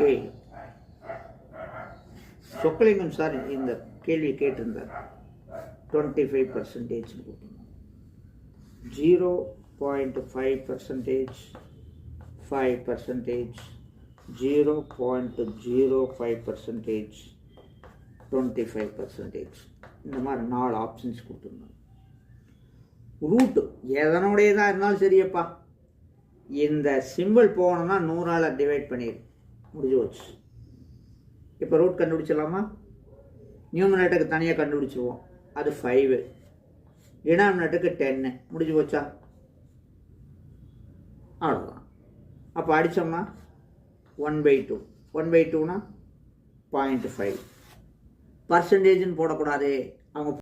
Okay, Chockalingam sir இந்த கேள்வி கேட்டிருந்தார். 25% போட்டோம். 0.5%, 5%, 0.05%, 25%, இந்த மாதிரி 4 ஆப்ஷன்ஸ் கொடுத்துருந்தோம். ரூட்டு எதனுடையதாக இருந்தாலும் சரியப்பா, இந்த சிம்பிள் போகணும்னா 100ஆல் டிவைட் பண்ணிடு, முடிஞ்சு போச்சு. இப்போ ரூட் கண்டுபிடிச்சிடலாமா? நியூமரேட்டருக்கு தனியாக கண்டுபிடிச்சிருவோம், அது 5. டினாமினேட்டருக்கு 10, முடிஞ்சு போச்சா? அவ்வளோதான். அப்போ அடித்தோம்னா 1/2. 1/2னா 0.5. பர்சன்டேஜ்னு போடக்கூடாது, அவங்க